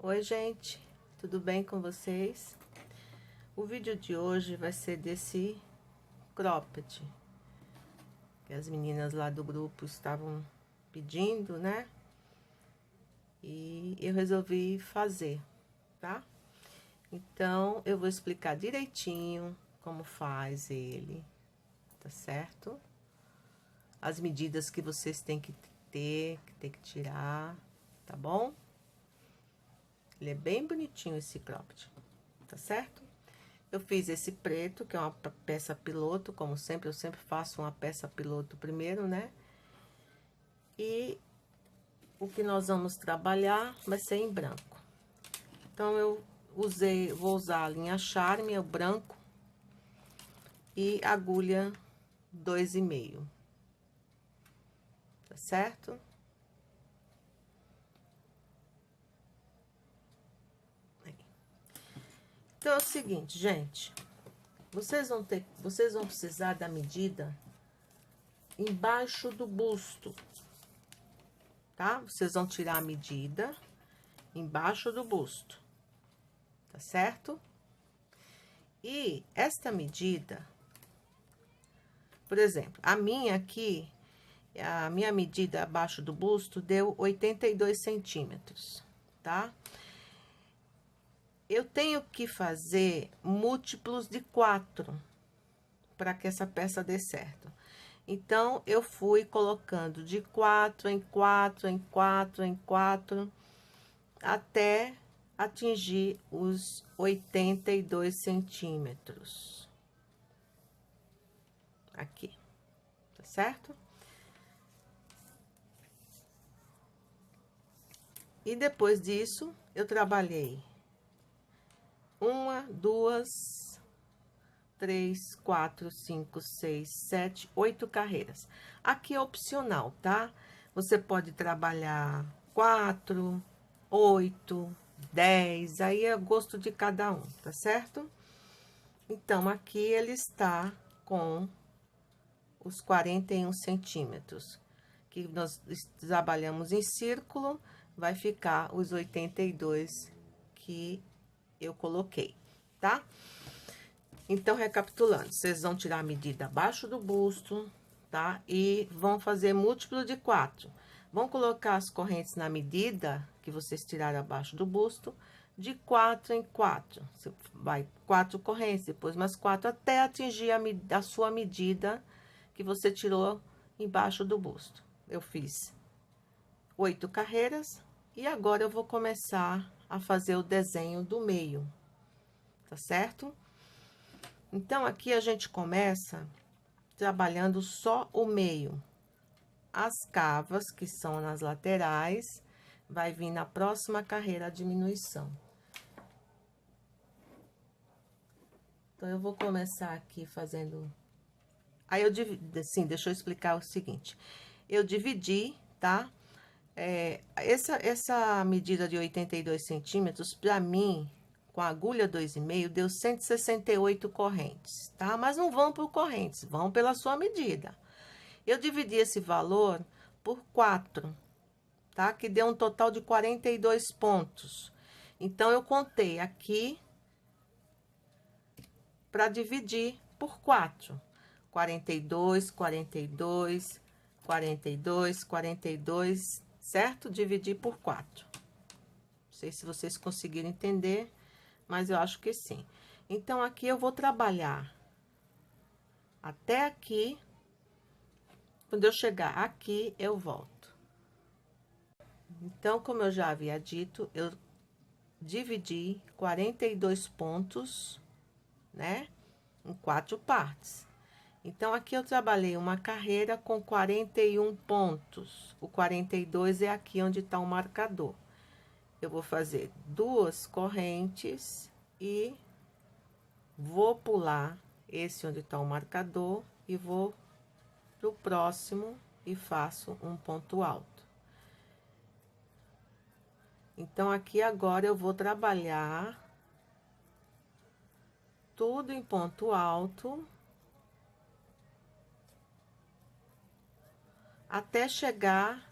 Oi, gente, tudo bem com vocês? O vídeo de hoje vai ser desse cropped que as meninas lá do grupo estavam pedindo, né? E eu resolvi fazer, tá? Então, eu vou explicar direitinho como faz ele, tá certo? As medidas que vocês têm que ter, que tem que tirar, tá bom? Ele é bem bonitinho esse cropped, tá certo? Eu fiz esse preto, que é uma peça piloto, como sempre, eu sempre faço uma peça piloto primeiro, né? E o que nós vamos trabalhar vai ser em branco. Então, eu vou usar a linha Charme, o branco, e agulha 2,5, tá certo? Então, é o seguinte, gente, vocês vão precisar da medida embaixo do busto, tá? Vocês vão tirar a medida embaixo do busto, tá certo? E esta medida, por exemplo, a minha aqui, a minha medida abaixo do busto deu 82 centímetros, tá? Eu tenho que fazer múltiplos de 4 para que essa peça dê certo. Então, eu fui colocando de 4 em 4, em 4, em 4, até atingir os 82 centímetros. Aqui, tá certo? E depois disso, eu trabalhei 1, 2, 3, 4, 5, 6, 7, 8 carreiras. Aqui é opcional, tá? Você pode trabalhar 4, 8, 10, aí é gosto de cada um, tá certo? Então, aqui ele está com os 41 centímetros, que nós trabalhamos em círculo, vai ficar os 82 que eu coloquei, tá? Então, recapitulando, vocês vão tirar a medida abaixo do busto, tá? E vão fazer múltiplo de 4. Vão colocar as correntes na medida que vocês tiraram abaixo do busto, de 4 em 4. Você vai 4 correntes, depois mais 4, até atingir a sua medida que você tirou embaixo do busto. Eu fiz 8 carreiras e agora eu vou começar a fazer o desenho do meio, tá certo? Então, aqui a gente começa trabalhando só o meio. As cavas, que são nas laterais, vai vir na próxima carreira a diminuição. Então, eu vou começar aqui fazendo... Aí, eu dividi, assim, deixa eu explicar o seguinte. Eu dividi, tá? Essa medida de 82 centímetros, pra mim, com a agulha 2,5, deu 168 correntes, tá? Mas não vão por correntes, vão pela sua medida. Eu dividi esse valor por 4, tá? Que deu um total de 42 pontos. Então, eu contei aqui para dividir por 4. 42, 42, 42, 42, certo? Dividir por 4. Não sei se vocês conseguiram entender, mas eu acho que sim. Então, aqui eu vou trabalhar até aqui. Quando eu chegar aqui, eu volto. Então, como eu já havia dito, eu dividi 42 pontos, né, em 4 partes. Então, aqui eu trabalhei uma carreira com 41 pontos. O 42 é aqui onde tá o marcador. Eu vou fazer 2 correntes e vou pular esse onde tá o marcador e vou pro próximo e faço um ponto alto. Então, aqui agora eu vou trabalhar tudo em ponto alto, até chegar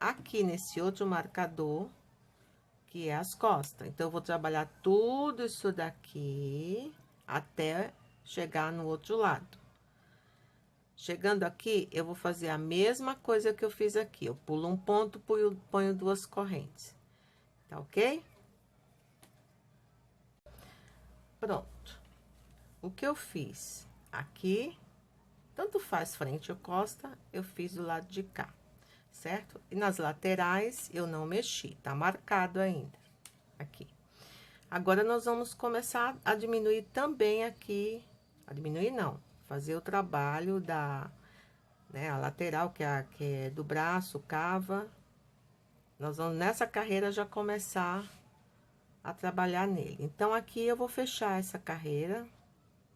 aqui nesse outro marcador, que é as costas. Então, eu vou trabalhar tudo isso daqui até chegar no outro lado. Chegando aqui, eu vou fazer a mesma coisa que eu fiz aqui. Eu pulo um ponto, ponho duas correntes. Tá ok? Pronto. O que eu fiz aqui, tanto faz frente ou costa, eu fiz do lado de cá, certo? E nas laterais, eu não mexi, tá marcado ainda, aqui. Agora, nós vamos começar a diminuir também aqui, a diminuir não, fazer o trabalho da, né, a lateral, que é do braço, cava. Nós vamos, nessa carreira, já começar a trabalhar nele. Então, aqui eu vou fechar essa carreira,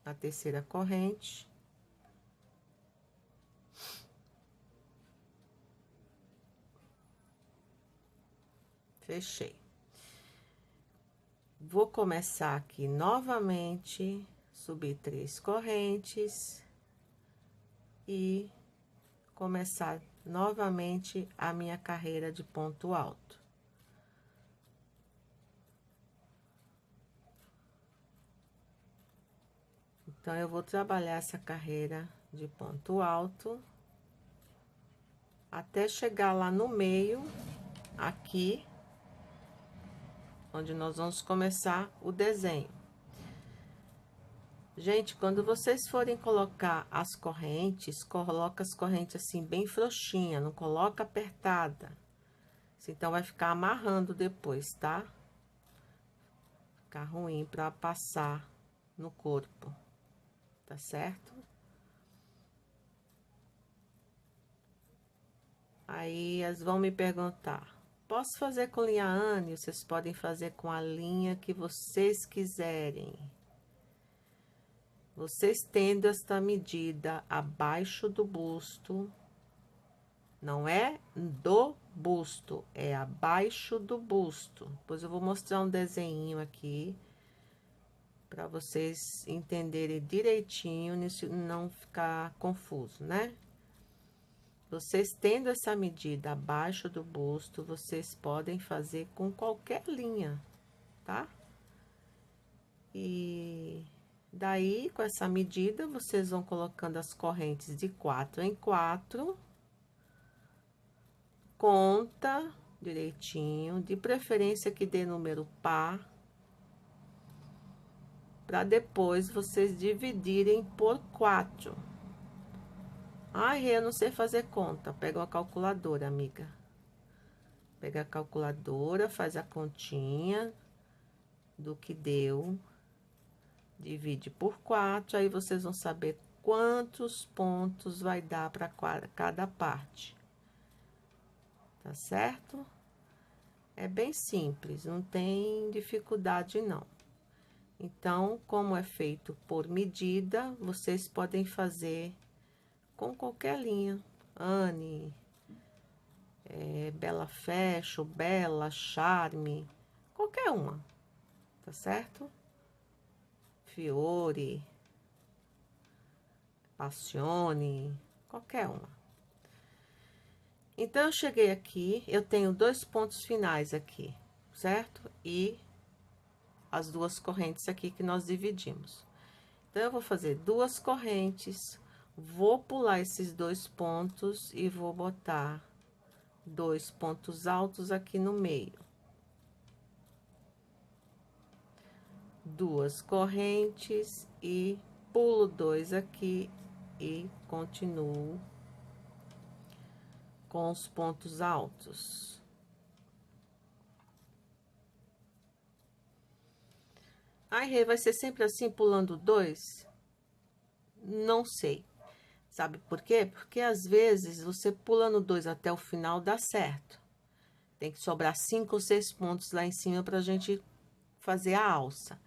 na terceira corrente. Fechei. Vou começar aqui novamente, subir 3 correntes e começar novamente a minha carreira de ponto alto. Então, eu vou trabalhar essa carreira de ponto alto até chegar lá no meio, aqui, onde nós vamos começar o desenho. Gente, quando vocês forem colocar as correntes, coloca as correntes assim bem frouxinha, não coloca apertada. Então, vai ficar amarrando depois, tá? Ficar ruim pra passar no corpo, tá certo? Aí, elas vão me perguntar, posso fazer com linha Anne? Vocês podem fazer com a linha que vocês quiserem. Vocês tendo esta medida abaixo do busto, não é do busto, é abaixo do busto. Depois eu vou mostrar um desenho aqui, para vocês entenderem direitinho, não ficar confuso, né? Vocês tendo essa medida abaixo do busto, vocês podem fazer com qualquer linha, tá? E daí, com essa medida, vocês vão colocando as correntes de 4 em 4. Conta direitinho, de preferência que dê número par, para depois vocês dividirem por 4. Ai, eu não sei fazer conta. Pega uma calculadora, amiga. Pega a calculadora, faz a continha do que deu, divide por 4, aí vocês vão saber quantos pontos vai dar para cada parte. Tá certo? É bem simples, não tem dificuldade não. Então, como é feito por medida, vocês podem fazer com qualquer linha. Anne, Bela Fashion, Bela, Charme, qualquer uma, tá certo? Fiore, Passione, qualquer uma. Então, eu cheguei aqui, eu tenho 2 pontos finais aqui, certo? E as 2 correntes aqui que nós dividimos. Então, eu vou fazer 2 correntes, vou pular esses 2 pontos e vou botar 2 pontos altos aqui no meio. 2 correntes e pulo 2 aqui e continuo com os pontos altos. Ai, Rê, vai ser sempre assim, pulando 2? Não sei. Sabe por quê? Porque às vezes você pulando 2 até o final dá certo. Tem que sobrar 5 ou 6 pontos lá em cima pra gente fazer a alça.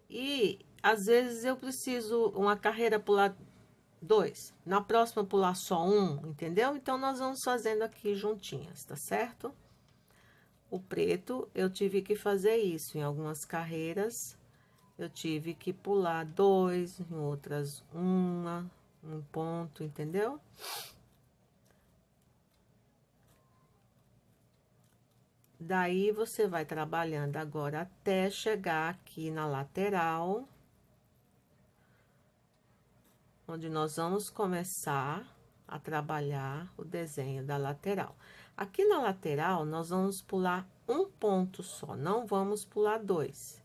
E às vezes eu preciso uma carreira pular 2, na próxima pular só 1, entendeu? Então, nós vamos fazendo aqui juntinhas, tá certo? O preto, eu tive que fazer isso em algumas carreiras, eu tive que pular 2, em outras um ponto, entendeu? Daí, você vai trabalhando agora até chegar aqui na lateral, onde nós vamos começar a trabalhar o desenho da lateral. Aqui na lateral, nós vamos pular um ponto só, não vamos pular dois.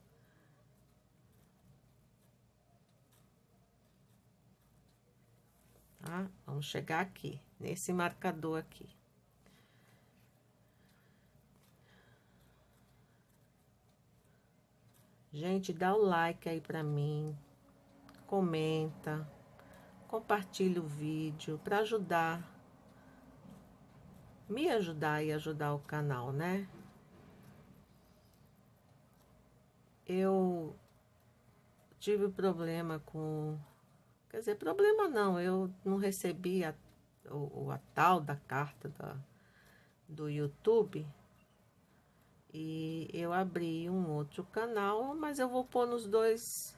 Tá? Vamos chegar aqui, nesse marcador aqui. Gente, dá o like aí pra mim, comenta, compartilha o vídeo para ajudar, me ajudar e ajudar o canal, né? Eu tive problema com... Quer dizer, problema não, eu não recebi a tal da carta do YouTube. E eu abri um outro canal, mas eu vou pôr nos dois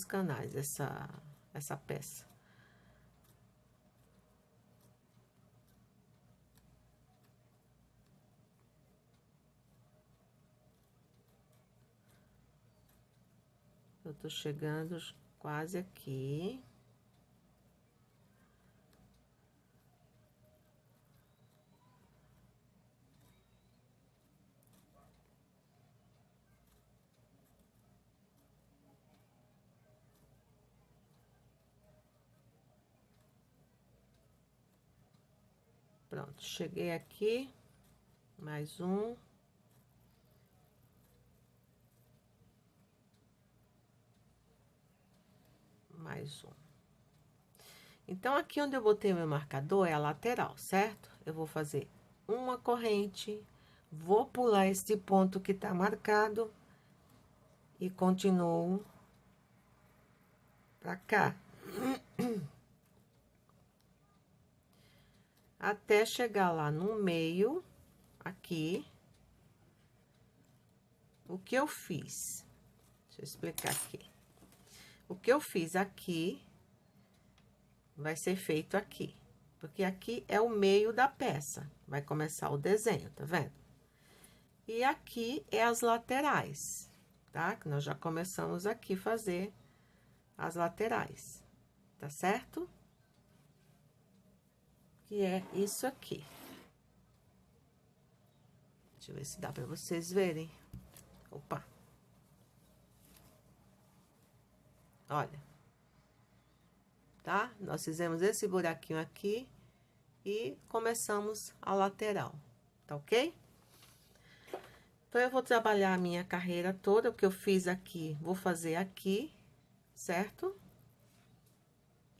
canais essa peça. Eu tô chegando quase aqui. Pronto, cheguei aqui, mais um. Mais um. Então, aqui onde eu botei meu marcador é a lateral, certo? Eu vou fazer uma corrente, vou pular este ponto que tá marcado e continuo pra cá. Até chegar lá no meio, aqui. O que eu fiz? Deixa eu explicar aqui. O que eu fiz aqui vai ser feito aqui, porque aqui é o meio da peça. Vai começar o desenho, tá vendo? E aqui é as laterais, tá? Que nós já começamos aqui fazer as laterais, tá certo? Que é isso aqui. Deixa eu ver se dá pra vocês verem. Opa! Olha. Tá? Nós fizemos esse buraquinho aqui e começamos a lateral, tá ok? Então, eu vou trabalhar a minha carreira toda, o que eu fiz aqui, vou fazer aqui, certo?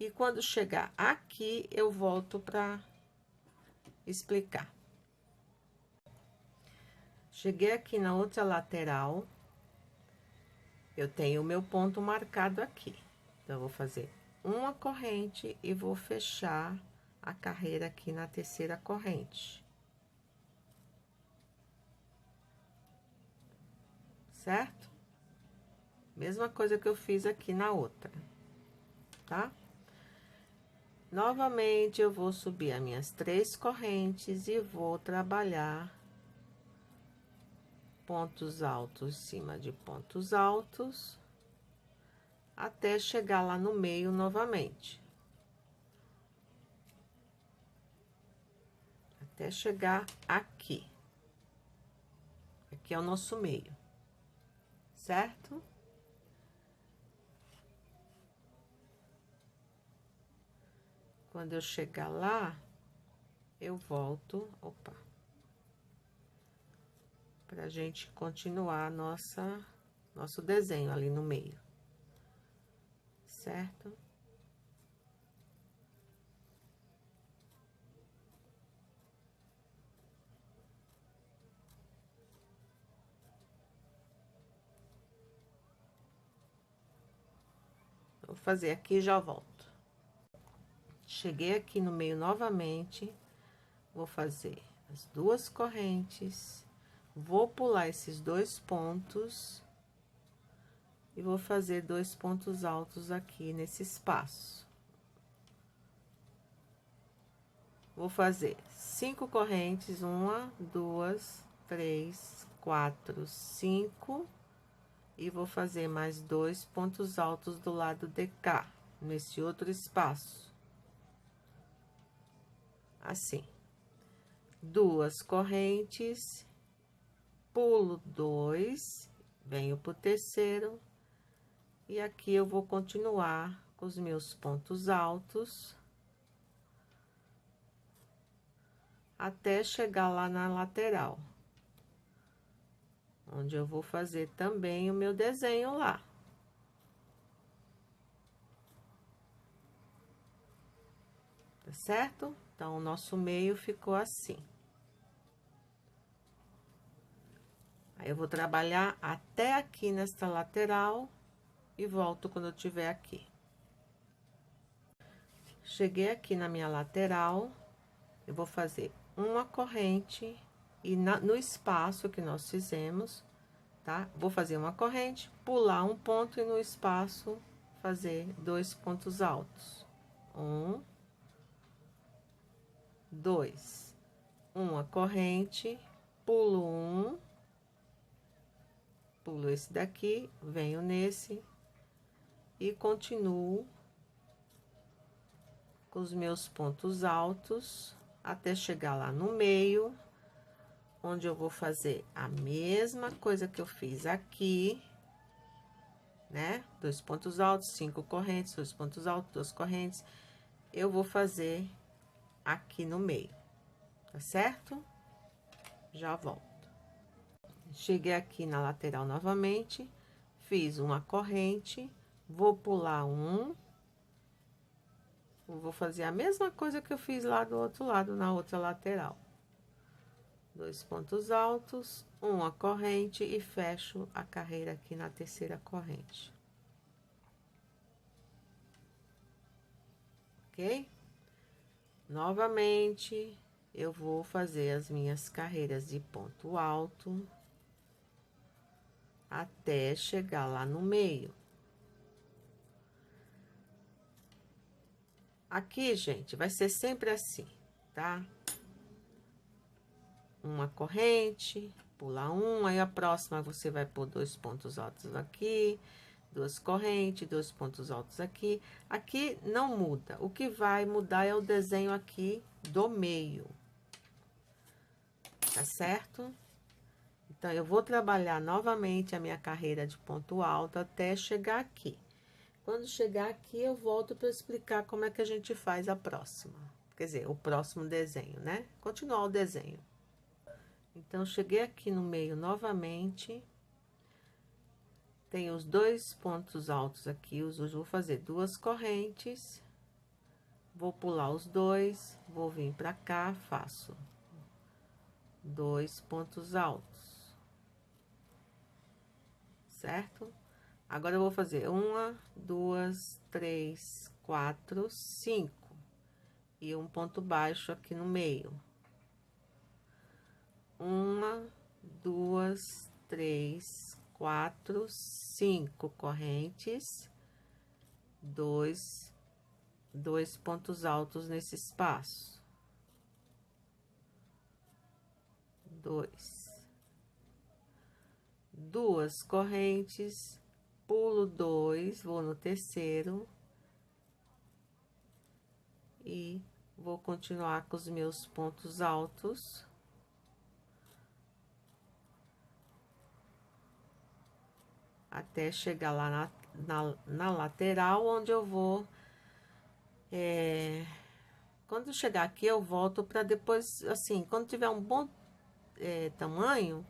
E quando chegar aqui, eu volto pra explicar. Cheguei aqui na outra lateral, eu tenho o meu ponto marcado aqui. Então, eu vou fazer uma corrente e vou fechar a carreira aqui na terceira corrente. Certo? Mesma coisa que eu fiz aqui na outra, tá? Novamente, eu vou subir as minhas 3 correntes e vou trabalhar pontos altos em cima de pontos altos, até chegar lá no meio novamente. Até chegar aqui. Aqui é o nosso meio, certo? Quando eu chegar lá, eu volto, opa, pra gente continuar nosso desenho ali no meio, certo? Vou fazer aqui e já volto. Cheguei aqui no meio novamente, vou fazer as 2 correntes, vou pular esses 2 pontos e vou fazer 2 pontos altos aqui nesse espaço. Vou fazer 5 correntes, 1, 2, 3, 4, 5. E vou fazer mais 2 pontos altos do lado de cá, nesse outro espaço. Assim. 2 correntes, pulo 2, venho pro terceiro. E aqui eu vou continuar com os meus pontos altos. Até chegar lá na lateral. Onde eu vou fazer também o meu desenho lá. Tá certo? Então, o nosso meio ficou assim. Aí, eu vou trabalhar até aqui nesta lateral e volto quando eu tiver aqui. Cheguei aqui na minha lateral, eu vou fazer uma corrente e no espaço que nós fizemos, tá? Vou fazer uma corrente, pular um ponto e no espaço fazer 2 pontos altos. 1, 2. Uma corrente, pulo um, pulo esse daqui, venho nesse e continuo com os meus pontos altos até chegar lá no meio, onde eu vou fazer a mesma coisa que eu fiz aqui, né? 2 pontos altos, 5 correntes, 2 pontos altos, 2 correntes. Eu vou fazer aqui no meio, tá certo? Já volto. Cheguei aqui na lateral novamente, fiz uma corrente, vou pular um, vou fazer a mesma coisa que eu fiz lá do outro lado, na outra lateral. 2 pontos altos, uma corrente e fecho a carreira aqui na terceira corrente. Ok? Novamente, eu vou fazer as minhas carreiras de ponto alto até chegar lá no meio. Aqui, gente, vai ser sempre assim, tá? Uma corrente, pular um, aí a próxima você vai pôr 2 pontos altos aqui, 2 correntes, 2 pontos altos aqui. Aqui não muda, o que vai mudar é o desenho aqui do meio, tá certo? Então, eu vou trabalhar novamente a minha carreira de ponto alto até chegar aqui. Quando chegar aqui, eu volto para explicar como é que a gente faz a próxima. Quer dizer, o próximo desenho, né? Continuar o desenho. Então, cheguei aqui no meio novamente. Tem os 2 pontos altos aqui, hoje vou fazer 2 correntes. Vou pular os 2, vou vir pra cá, faço 2 pontos altos. Certo? Agora, eu vou fazer 1, 2, 3, 4, 5. E um ponto baixo aqui no meio. 1, 2, 3, 4, 5 correntes. 2 pontos altos nesse espaço. 2. 2 correntes, pulo 2, vou no terceiro. E vou continuar com os meus pontos altos. Até chegar lá na lateral, onde eu vou... quando chegar aqui, eu volto para depois, assim, quando tiver um bom tamanho,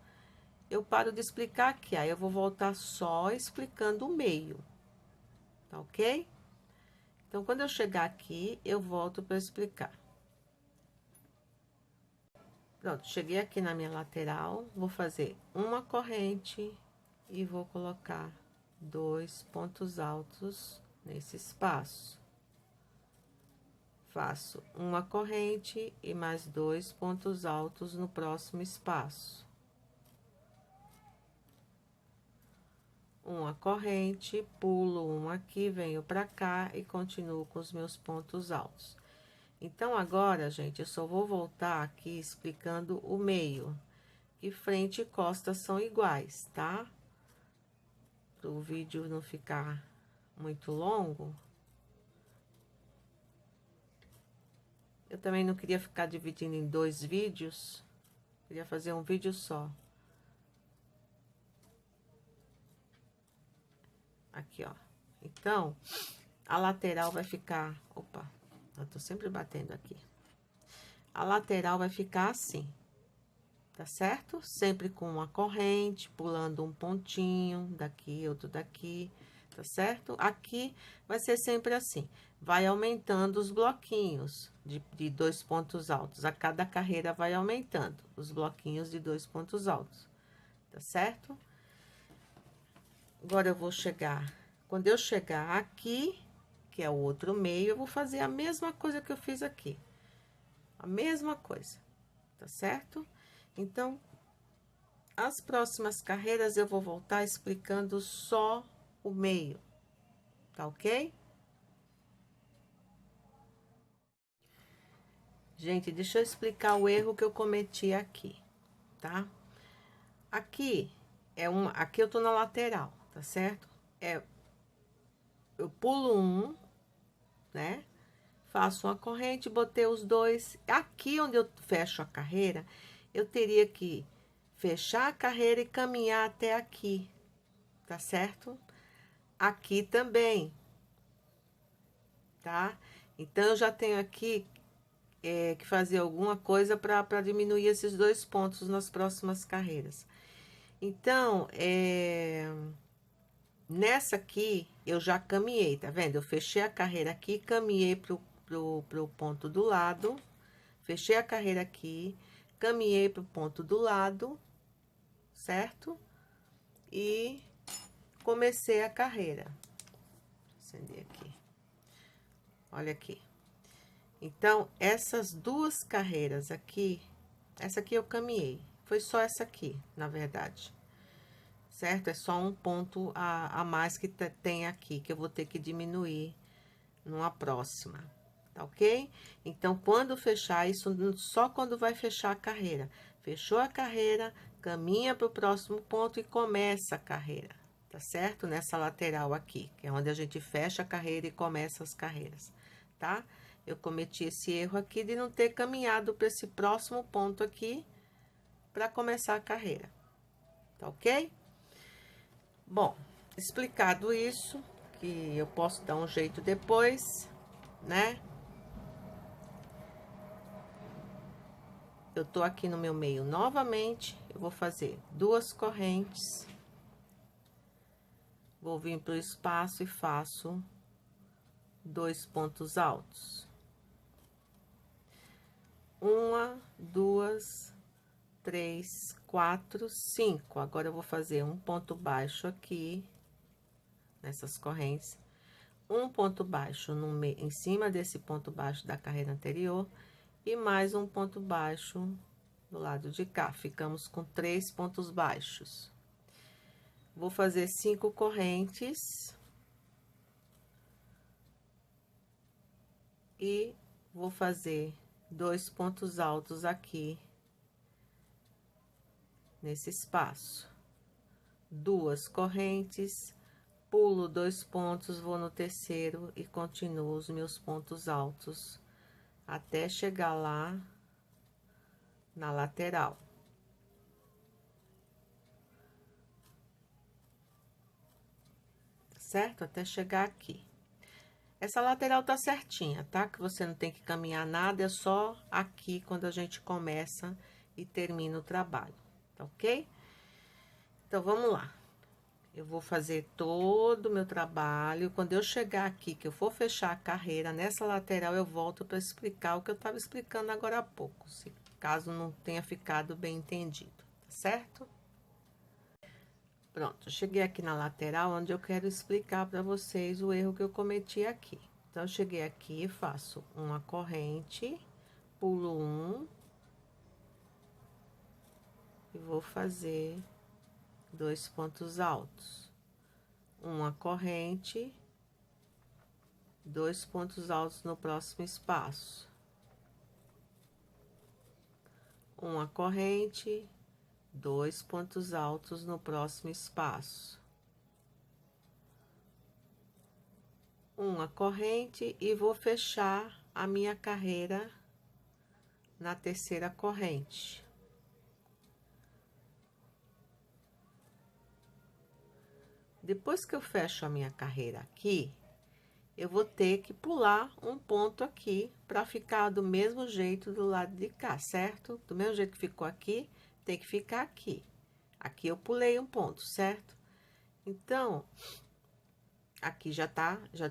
eu paro de explicar aqui. Aí, eu vou voltar só explicando o meio, tá ok? Então, quando eu chegar aqui, eu volto para explicar. Pronto, cheguei aqui na minha lateral, vou fazer uma corrente e vou colocar 2 pontos altos nesse espaço. Faço uma corrente e mais 2 pontos altos no próximo espaço. Uma corrente, pulo um aqui, venho pra cá e continuo com os meus pontos altos. Então, agora, gente, eu só vou voltar aqui explicando o meio. E frente e costa são iguais, tá? Para o vídeo não ficar muito longo. Eu também não queria ficar dividindo em 2 vídeos. Queria fazer um vídeo só. Aqui, ó. Então, a lateral vai ficar... Opa, eu tô sempre batendo aqui. A lateral vai ficar assim. Tá certo? Sempre com uma corrente, pulando um pontinho daqui, outro daqui, tá certo? Aqui vai ser sempre assim, vai aumentando os bloquinhos de 2 pontos altos, a cada carreira vai aumentando os bloquinhos de 2 pontos altos, tá certo? Agora eu vou chegar, quando eu chegar aqui, que é o outro meio, eu vou fazer a mesma coisa que eu fiz aqui, a mesma coisa, tá certo? Então, as próximas carreiras eu vou voltar explicando só o meio, tá ok? Gente, deixa eu explicar o erro que eu cometi aqui, tá? Aqui aqui eu tô na lateral, tá certo? Eu pulo um, né? Faço uma corrente, botei os dois. Aqui onde eu fecho a carreira, eu teria que fechar a carreira e caminhar até aqui, tá certo? Aqui também, tá? Então, eu já tenho aqui que fazer alguma coisa para diminuir esses 2 pontos nas próximas carreiras. Então, nessa aqui, eu já caminhei, tá vendo? Eu fechei a carreira aqui, caminhei pro ponto do lado, fechei a carreira aqui, caminhei pro ponto do lado, certo? E comecei a carreira. Vou acender aqui. Olha aqui. Então, essas 2 carreiras aqui, essa aqui eu caminhei. Foi só essa aqui, na verdade. Certo? É só um ponto a mais que tem aqui, que eu vou ter que diminuir numa próxima. Tá ok? Então, quando fechar, isso só quando vai fechar a carreira. Fechou a carreira, caminha para o próximo ponto e começa a carreira. Tá certo? Nessa lateral aqui, que é onde a gente fecha a carreira e começa as carreiras, tá? Eu cometi esse erro aqui de não ter caminhado para esse próximo ponto aqui para começar a carreira, tá ok? Bom, explicado isso, que eu posso dar um jeito depois, né? Eu tô aqui no meu meio novamente, eu vou fazer 2 correntes, vou vir pro espaço e faço 2 pontos altos. 1, 2, 3, 4, 5. Agora, eu vou fazer um ponto baixo aqui, nessas correntes. Um ponto baixo em cima desse ponto baixo da carreira anterior. E mais um ponto baixo do lado de cá. Ficamos com 3 pontos baixos. Vou fazer 5 correntes. E vou fazer 2 pontos altos aqui nesse espaço. 2 correntes, pulo 2 pontos, vou no terceiro e continuo os meus pontos altos até chegar lá na lateral. Certo? Até chegar aqui. Essa lateral tá certinha, tá? Que você não tem que caminhar nada, é só aqui quando a gente começa e termina o trabalho, tá ok? Então, vamos lá. Eu vou fazer todo o meu trabalho. Quando eu chegar aqui, que eu for fechar a carreira, nessa lateral eu volto para explicar o que eu estava explicando agora há pouco, se caso não tenha ficado bem entendido, tá certo? Pronto, eu cheguei aqui na lateral, onde eu quero explicar para vocês o erro que eu cometi aqui. Então, eu cheguei aqui e faço uma corrente, pulo um, e vou fazer 2 pontos altos. Uma corrente, 2 pontos altos no próximo espaço. Uma corrente, 2 pontos altos no próximo espaço, uma corrente e vou fechar a minha carreira na terceira corrente. Depois que eu fecho a minha carreira aqui, eu vou ter que pular um ponto aqui para ficar do mesmo jeito do lado de cá, certo? Do mesmo jeito que ficou aqui, tem que ficar aqui. Aqui eu pulei um ponto, certo? Então, aqui já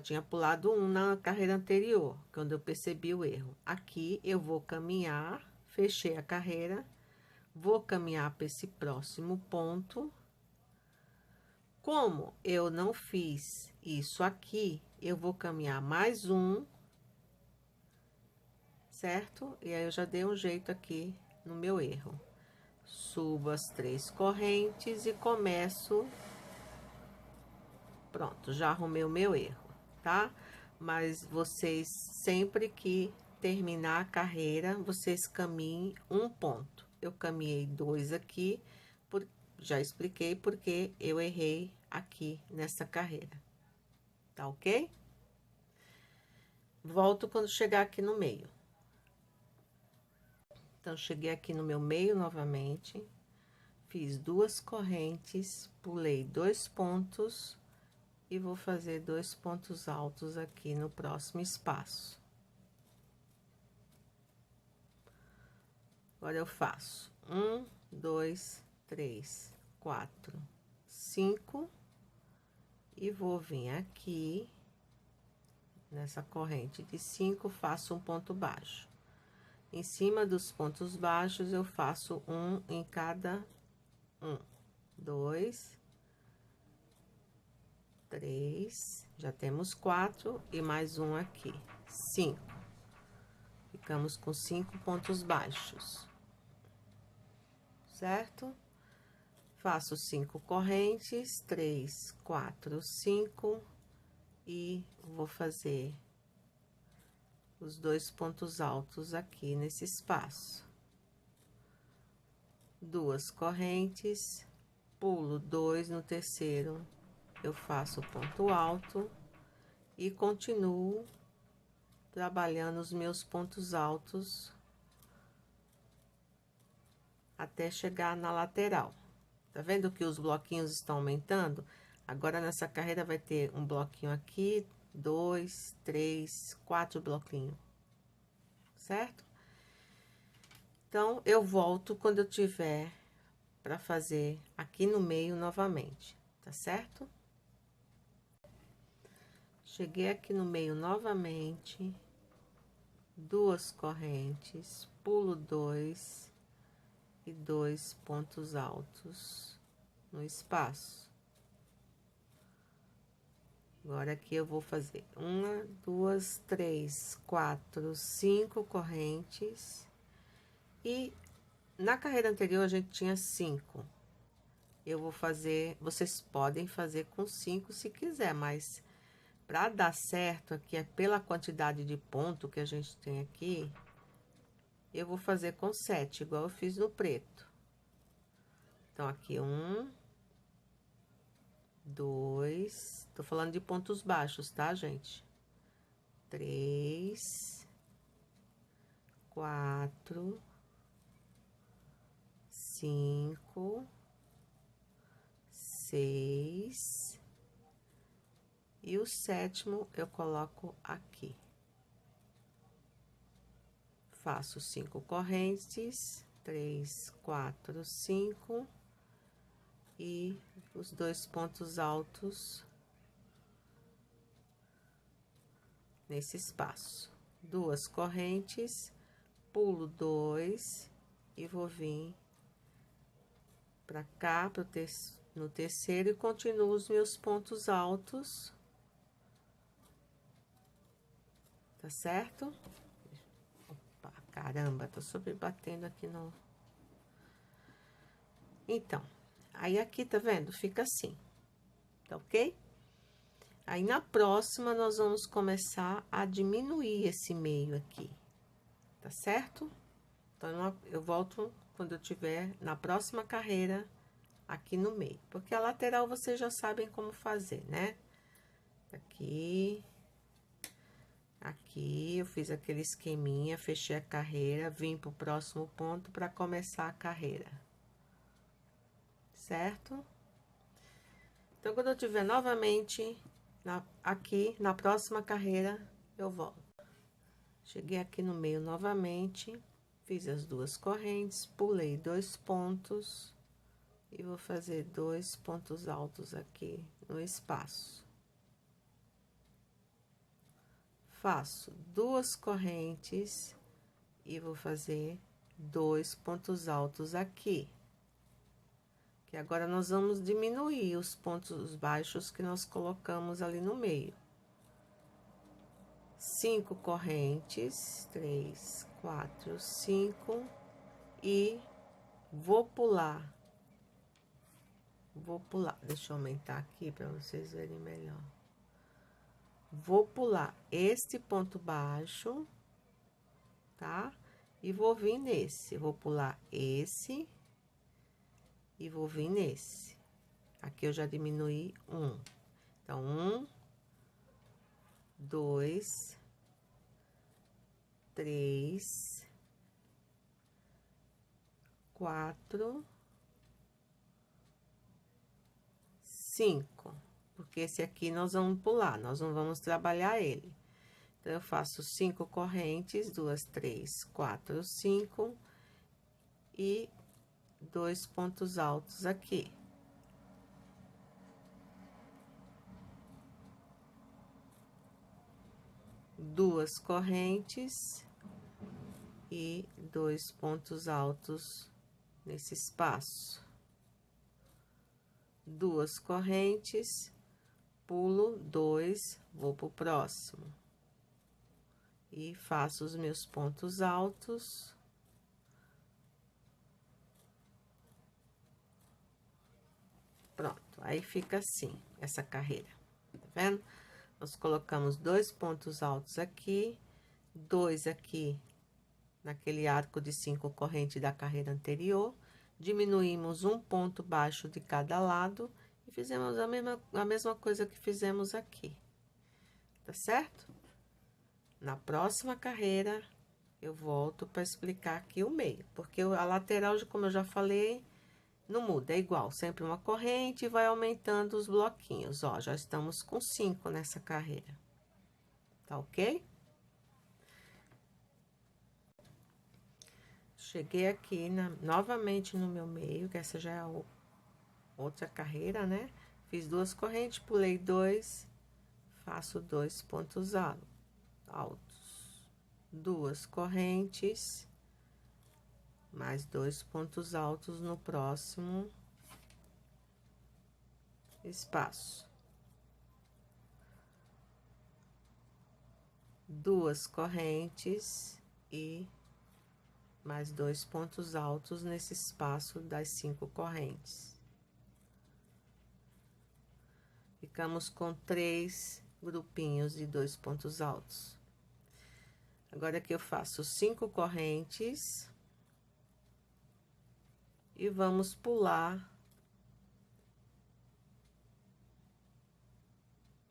tinha pulado um na carreira anterior, quando eu percebi o erro. Aqui eu vou caminhar, fechei a carreira, vou caminhar para esse próximo ponto. Como eu não fiz isso aqui, eu vou caminhar mais um, certo? E aí eu já dei um jeito aqui no meu erro. Subo as 3 correntes e começo. Pronto, já arrumei o meu erro, tá? Mas vocês, sempre que terminar a carreira, vocês caminhem um ponto. Eu caminhei 2 aqui, já expliquei porque eu errei aqui nessa carreira, tá ok? Volto quando chegar aqui no meio. Então, cheguei aqui no meu meio novamente, fiz 2 correntes, pulei 2 pontos e vou fazer 2 pontos altos aqui no próximo espaço. Agora eu faço 1, 2, 3, 4, 5 e vou vir aqui nessa corrente de 5, faço um ponto baixo. Em cima dos pontos baixos, eu faço um em cada 1, 2, 3, já temos 4 e mais um aqui, 5. Ficamos com 5 pontos baixos, certo? Faço 5 correntes, 3, 4, 5 e vou fazer os 2 pontos altos aqui nesse espaço. 2 correntes, pulo 2 no terceiro, eu faço ponto alto e continuo trabalhando os meus pontos altos até chegar na lateral. Tá vendo que os bloquinhos estão aumentando? Agora, nessa carreira, vai ter um bloquinho aqui, 2, 3, 4 bloquinhos, certo? Então, eu volto quando eu tiver para fazer aqui no meio novamente, tá certo? Cheguei aqui no meio novamente, 2 correntes, pulo 2 e 2 pontos altos no espaço. Agora, aqui eu vou fazer 1, 2, 3, 4, 5 correntes. E na carreira anterior, a gente tinha 5. Eu vou fazer, vocês podem fazer com 5 se quiser, mas para dar certo aqui, é pela quantidade de ponto que a gente tem aqui, eu vou fazer com 7, igual eu fiz no preto. Então, aqui 1, 2, tô falando de pontos baixos, tá, gente? 3, 4, 5, 6 e o 7º eu coloco aqui. Faço 5 correntes, 3, 4, 5 e os 2 pontos altos nesse espaço. 2 correntes, pulo 2 e vou vir para cá, no terceiro, e continuo os meus pontos altos, tá certo? Opa, caramba, tô sobre batendo aqui no... Então, aí aqui, tá vendo? Fica assim, tá ok? Aí, na próxima, nós vamos começar a diminuir esse meio aqui, tá certo? Então, eu volto quando eu tiver na próxima carreira aqui no meio, porque a lateral vocês já sabem como fazer, né? Aqui, aqui eu fiz aquele esqueminha, fechei a carreira, vim pro próximo ponto para começar a carreira, certo? Então, quando eu tiver novamente aqui na próxima carreira, eu volto. Cheguei aqui no meio novamente, fiz as duas correntes, pulei 2 pontos e vou fazer 2 pontos altos aqui no espaço. Faço 2 correntes e vou fazer 2 pontos altos aqui. Que agora nós vamos diminuir os pontos baixos que nós colocamos ali no meio. 5 correntes, 3, 4, 5, e vou pular. Deixa eu aumentar aqui para vocês verem melhor. Vou pular este ponto baixo, tá? E vou vir nesse, vou pular esse e vou vir nesse. Aqui eu já diminuí 1. Então, 1, 2, 3, 4, 5. Porque esse aqui nós vamos pular, nós não vamos trabalhar ele. Então, eu faço 5 correntes, 2, 3, 4, 5 e 2 pontos altos aqui. Duas correntes e 2 pontos altos nesse espaço. 2 correntes, pulo 2, vou pro próximo. E faço os meus pontos altos. Pronto, aí fica assim, essa carreira, tá vendo? Nós colocamos 2 pontos altos aqui, 2 aqui naquele arco de 5 correntes da carreira anterior, diminuímos um ponto baixo de cada lado e fizemos a mesma coisa que fizemos aqui, tá certo? Na próxima carreira, eu volto para explicar aqui o meio, porque a lateral, como eu já falei, não muda, é igual, sempre uma corrente e vai aumentando os bloquinhos, ó, já estamos com 5 nessa carreira, tá ok? Cheguei aqui novamente no meu meio, que essa já é a outra carreira, né? Fiz 2 correntes, pulei 2, faço 2 pontos altos, 2 correntes, mais 2 pontos altos no próximo espaço. 2 correntes e mais 2 pontos altos nesse espaço das 5 correntes. Ficamos com 3 grupinhos de 2 pontos altos. Agora aqui eu faço 5 correntes e vamos pular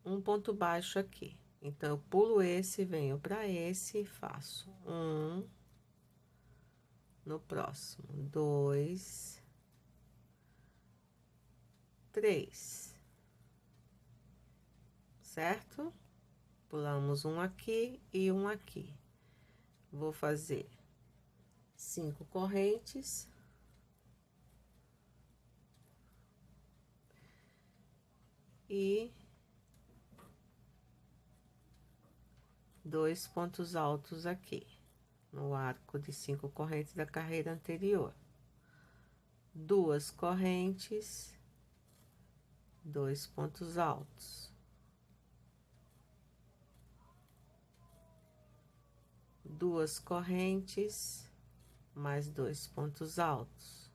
um ponto baixo aqui. Então, eu pulo esse, venho para esse e faço 1, no próximo 2, 3, certo? Pulamos um aqui e um aqui. Vou fazer 5 correntes. E 2 pontos altos aqui, no arco de 5 correntes da carreira anterior. 2 correntes, 2 pontos altos. 2 correntes, mais 2 pontos altos.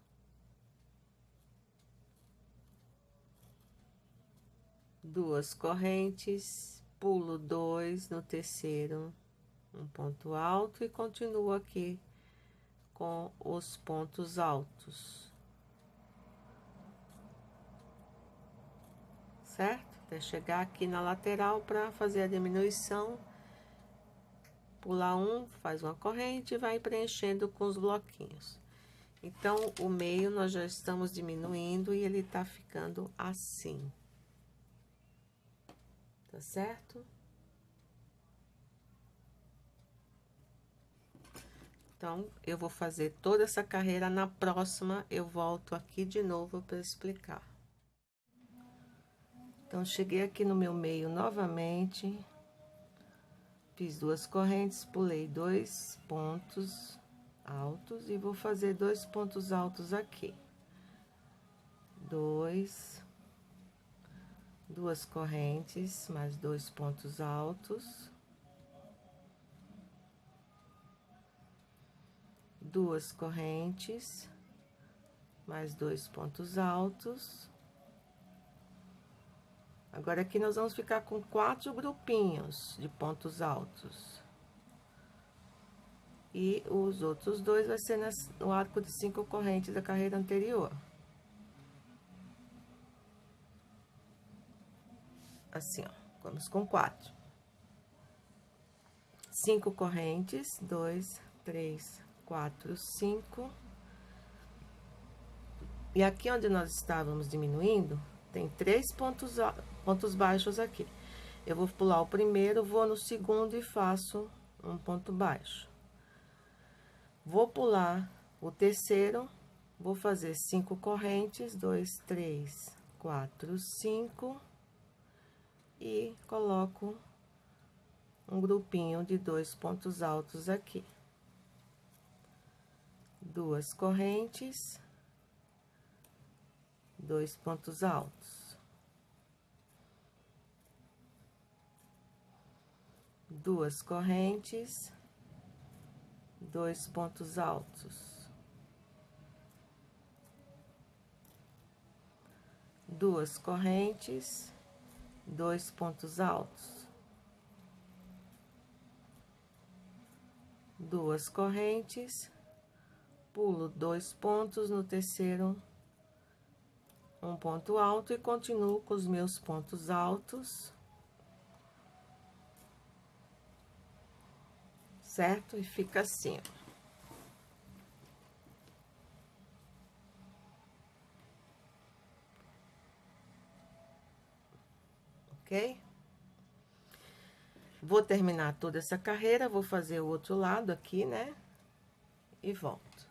2 correntes, pulo 2 no terceiro, um ponto alto e continuo aqui com os pontos altos. Certo? Até chegar aqui na lateral para fazer a diminuição. Pular um, faz uma corrente e vai preenchendo com os bloquinhos. Então, o meio nós já estamos diminuindo e ele tá ficando assim. Tá certo? Então, eu vou fazer toda essa carreira, na próxima eu volto aqui de novo para explicar. Então, cheguei aqui no meu meio novamente, fiz 2 correntes, pulei 2 pontos altos e vou fazer 2 pontos altos aqui. 2 correntes, mais 2 pontos altos. 2 correntes, mais 2 pontos altos. Agora, aqui nós vamos ficar com 4 grupinhos de pontos altos. E os outros 2 vai ser no arco de 5 correntes da carreira anterior. Assim, ó, vamos com 4. 5 correntes, 2, 3, 4, 5. E aqui onde nós estávamos diminuindo, tem 3 pontos baixos aqui. Eu vou pular o primeiro, vou no segundo e faço um ponto baixo. Vou pular o terceiro, vou fazer 5 correntes, 2, 3, 4, 5. E coloco um grupinho de 2 pontos altos aqui. 2 correntes, 2 pontos altos. 2 correntes, 2 pontos altos. 2 correntes, 2 pontos altos. 2 correntes, pulo 2 pontos, no terceiro um ponto alto e continuo com os meus pontos altos. Certo? E fica assim, ó. Ok? Vou terminar toda essa carreira, vou fazer o outro lado aqui, né? E volto.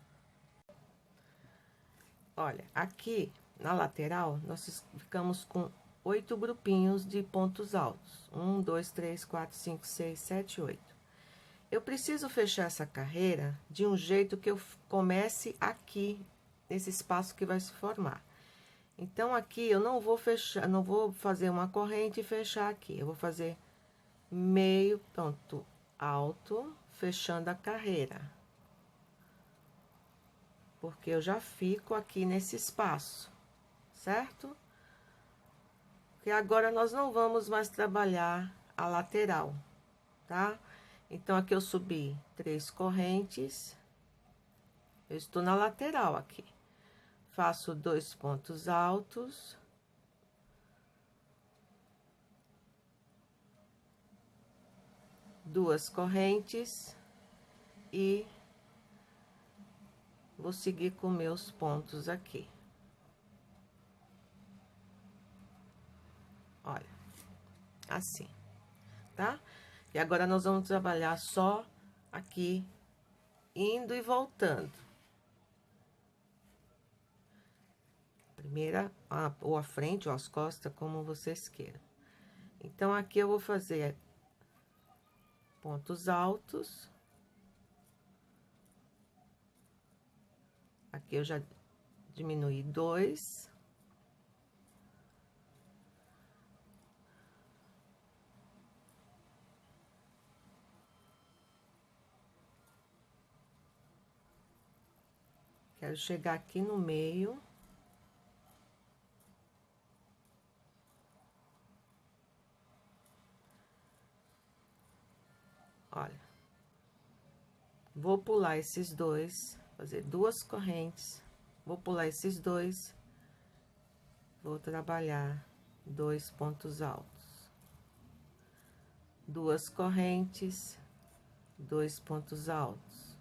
Olha, aqui na lateral, nós ficamos com 8 grupinhos de pontos altos. 1, 2, 3, 4, 5, 6, 7, 8. Eu preciso fechar essa carreira de um jeito que eu comece aqui, nesse espaço que vai se formar. Então, aqui eu não vou fechar, não vou fazer uma corrente e fechar aqui. Eu vou fazer meio ponto alto, fechando a carreira. Porque eu já fico aqui nesse espaço, certo? Porque agora nós não vamos mais trabalhar a lateral, tá? Então, aqui eu subi 3 correntes, eu estou na lateral aqui. Faço 2 pontos altos. Duas correntes e vou seguir com meus pontos aqui. Olha, assim, tá? E agora nós vamos trabalhar só aqui, indo e voltando. Primeira, ou a frente, ou as costas, como vocês queiram. Então, aqui eu vou fazer pontos altos. Aqui eu já diminui 2. Quero chegar aqui no meio. Olha. Vou pular esses 2, fazer 2 correntes, vou pular esses 2, vou trabalhar 2 pontos altos, 2 correntes, 2 pontos altos,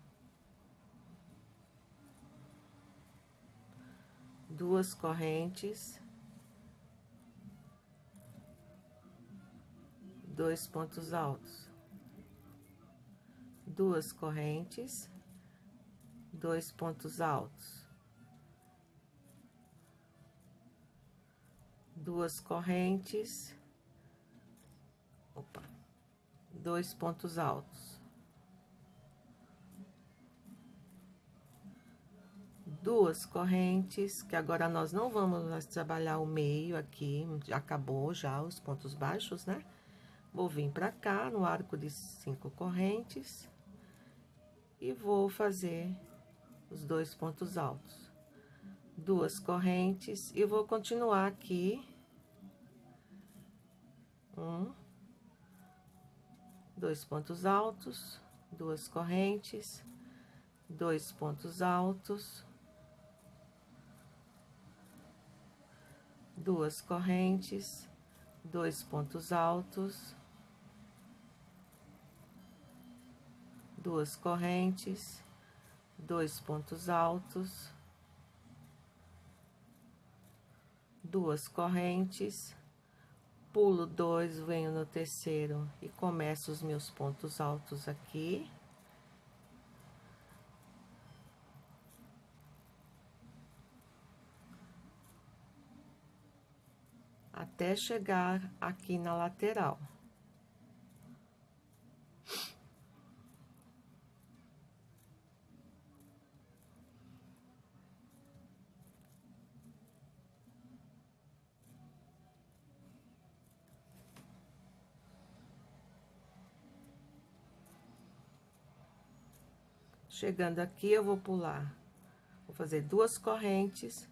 2 correntes, 2 pontos altos, 2 correntes, 2 pontos altos, 2 correntes, 2 pontos altos, 2 correntes, que agora nós não vamos mais trabalhar o meio aqui, já acabou já os pontos baixos, né? Vou vir pra cá, no arco de 5 correntes, e vou fazer os 2 pontos altos, 2 correntes, e vou continuar aqui, 2 pontos altos, 2 correntes, 2 pontos altos, 2 correntes, 2 pontos altos, 2 correntes, 2 pontos altos, 2 correntes, pulo 2, venho no terceiro e começo os meus pontos altos aqui. Até chegar aqui na lateral. Chegando aqui, eu vou pular, vou fazer 2 correntes,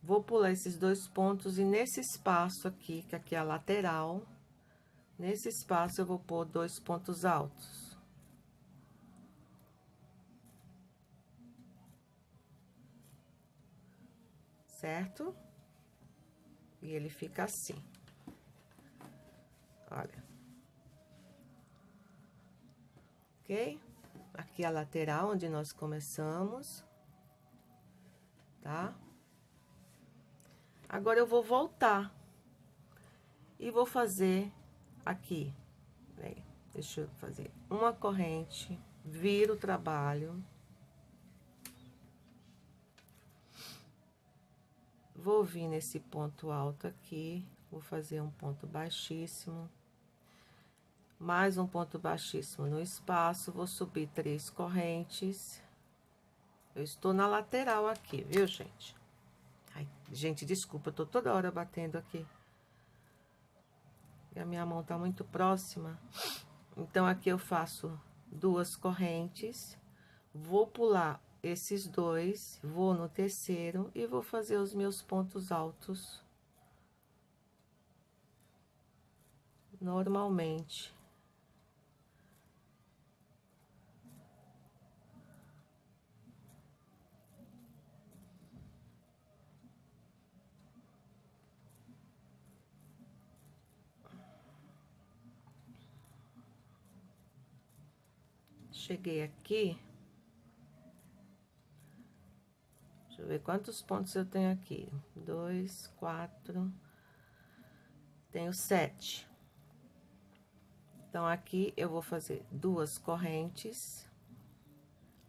vou pular esses 2 pontos, e nesse espaço aqui, que aqui é a lateral, nesse espaço eu vou pôr 2 pontos altos. Certo? E ele fica assim. Olha. Ok? Aqui a lateral, onde nós começamos, tá? Agora, eu vou voltar e vou fazer aqui, né? Deixa eu fazer uma corrente, viro o trabalho. Vou vir nesse ponto alto aqui, vou fazer um ponto baixíssimo. Mais um ponto baixíssimo no espaço, vou subir 3 correntes. Eu estou na lateral aqui, viu, gente? Ai, gente, desculpa, eu tô toda hora batendo aqui. E a minha mão tá muito próxima. Então, aqui eu faço 2 correntes, vou pular esses 2, vou no terceiro e vou fazer os meus pontos altos normalmente. Cheguei aqui. Deixa eu ver quantos pontos eu tenho aqui. 2, 4. Tenho 7. Então, aqui eu vou fazer 2 correntes.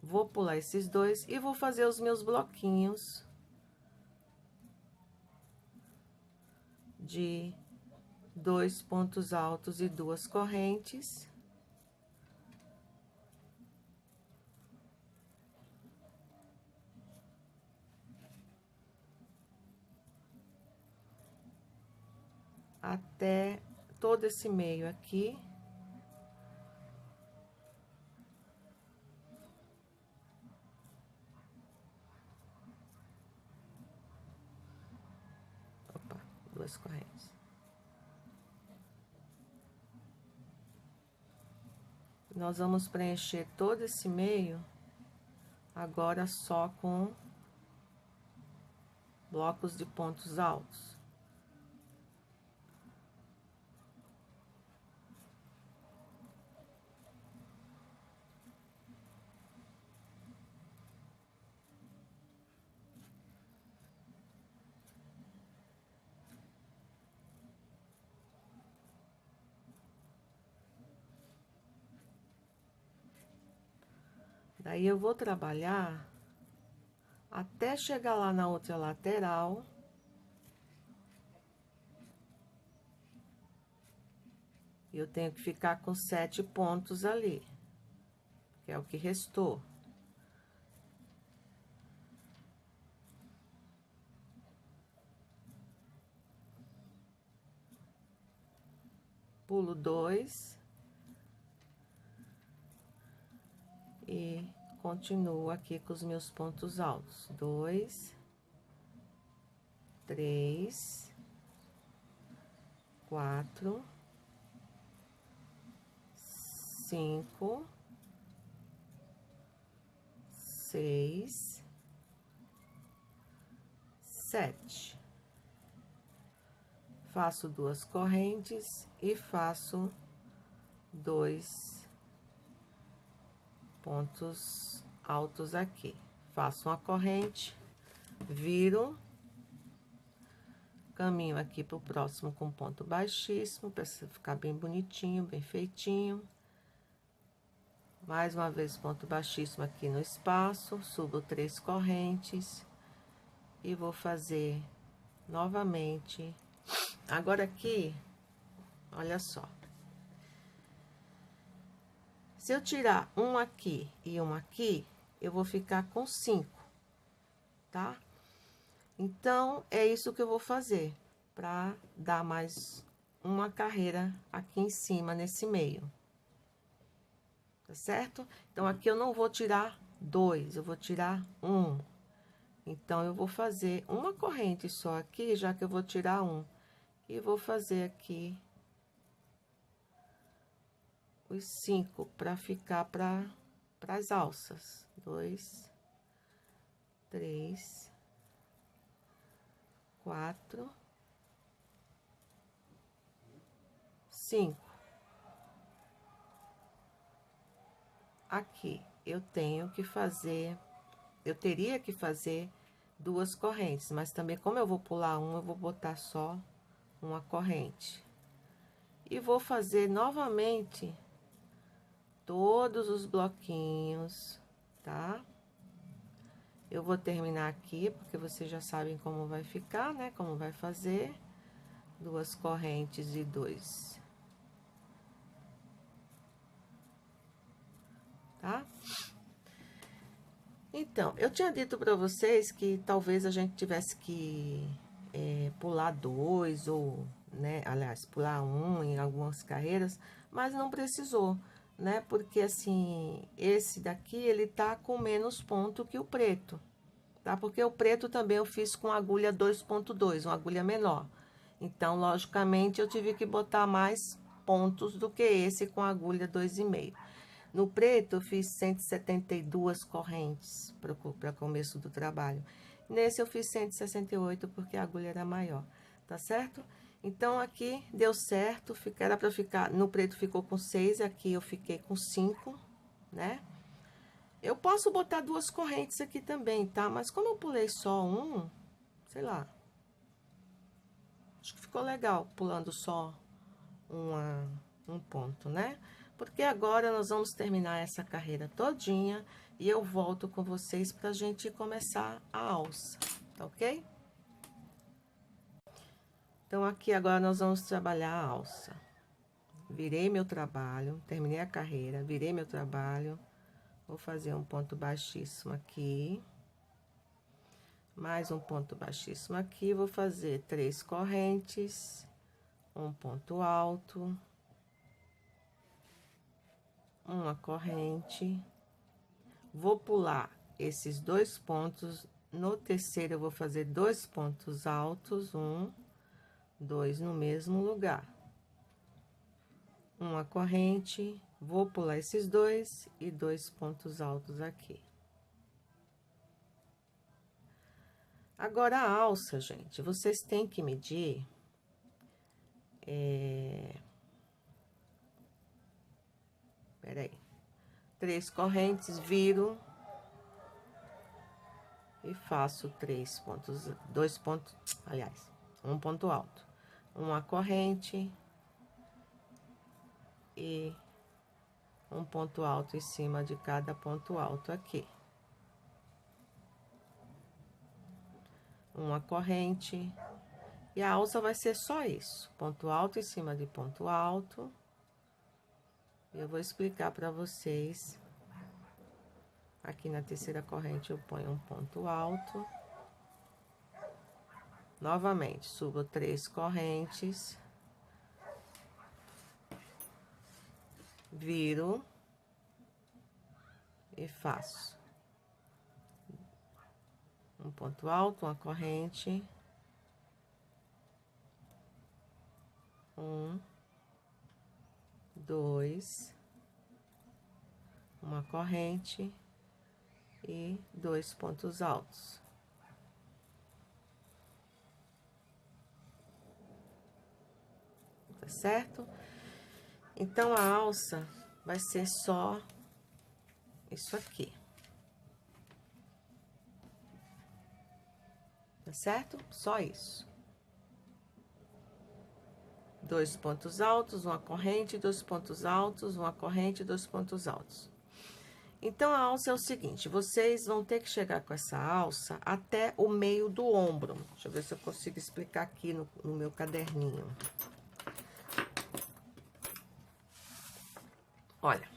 Vou pular esses 2 e vou fazer os meus bloquinhos de 2 pontos altos e 2 correntes. Até todo esse meio aqui. Opa, 2 correntes. Nós vamos preencher todo esse meio agora só com blocos de pontos altos. Daí eu vou trabalhar até chegar lá na outra lateral. Eu tenho que ficar com 7 pontos ali, que é o que restou. Pulo 2 e continuo aqui com os meus pontos altos. 2, 3, 4, 5, 6, 7. Faço 2 correntes e faço 2 pontos altos aqui. Faço uma corrente, viro, caminho aqui pro próximo com ponto baixíssimo, para ficar bem bonitinho, bem feitinho. Mais uma vez, ponto baixíssimo aqui no espaço, subo 3 correntes e vou fazer novamente. Agora aqui, olha só. Se eu tirar um aqui e um aqui, eu vou ficar com 5, tá? Então, é isso que eu vou fazer, para dar mais uma carreira aqui em cima, nesse meio. Tá certo? Então, aqui eu não vou tirar 2, eu vou tirar 1. Então, eu vou fazer uma corrente só aqui, já que eu vou tirar 1. E vou fazer aqui os 5 para ficar para as alças. 2, 3, 4, 5. Aqui eu tenho que fazer, eu teria que fazer 2 correntes, mas também como eu vou pular um, eu vou botar só uma corrente. E vou fazer novamente todos os bloquinhos, tá? Eu vou terminar aqui, porque vocês já sabem como vai ficar, né? Como vai fazer. 2 correntes e 2. Tá? Então, eu tinha dito pra vocês que talvez a gente tivesse que pular 2 ou, né? Aliás, pular 1 em algumas carreiras, mas não precisou, né? Porque, assim, esse daqui, ele tá com menos ponto que o preto, tá? Porque o preto também eu fiz com agulha 2.2, uma agulha menor. Então, logicamente, eu tive que botar mais pontos do que esse com agulha 2,5. No preto, eu fiz 172 correntes para começo do trabalho. Nesse, eu fiz 168 porque a agulha era maior, tá certo? Então, aqui deu certo, era para ficar, no preto ficou com 6, aqui eu fiquei com 5, né? Eu posso botar 2 correntes aqui também, tá? Mas como eu pulei só um, sei lá, acho que ficou legal pulando só um ponto, né? Porque agora nós vamos terminar essa carreira todinha e eu volto com vocês pra gente começar a alça, tá ok? Então, aqui agora nós vamos trabalhar a alça. Virei meu trabalho, terminei a carreira, virei meu trabalho, vou fazer um ponto baixíssimo aqui. Mais um ponto baixíssimo aqui, vou fazer 3 correntes, um ponto alto, uma corrente, vou pular esses 2 pontos, no terceiro eu vou fazer 2 pontos altos, 1, 2 no mesmo lugar, uma corrente, vou pular esses 2 e 2 pontos altos aqui. Agora, a alça, gente, vocês têm que medir... Peraí. 3 correntes, viro... E faço 3 pontos, 2 pontos, aliás, um ponto alto. Uma corrente... E... um ponto alto em cima de cada ponto alto aqui. Uma corrente. E a alça vai ser só isso. Ponto alto em cima de ponto alto. Eu vou explicar para vocês. Aqui na terceira corrente eu ponho um ponto alto. Novamente, subo 3 correntes. Viro. E faço um ponto alto, uma corrente, 1, 2, uma corrente e 2 pontos altos. Tá certo? Então, a alça vai ser só isso aqui. Tá certo? Só isso. 2 pontos altos, uma corrente, 2 pontos altos, uma corrente, 2 pontos altos. Então, a alça é o seguinte, vocês vão ter que chegar com essa alça até o meio do ombro. Deixa eu ver se eu consigo explicar aqui no meu caderninho. Olha,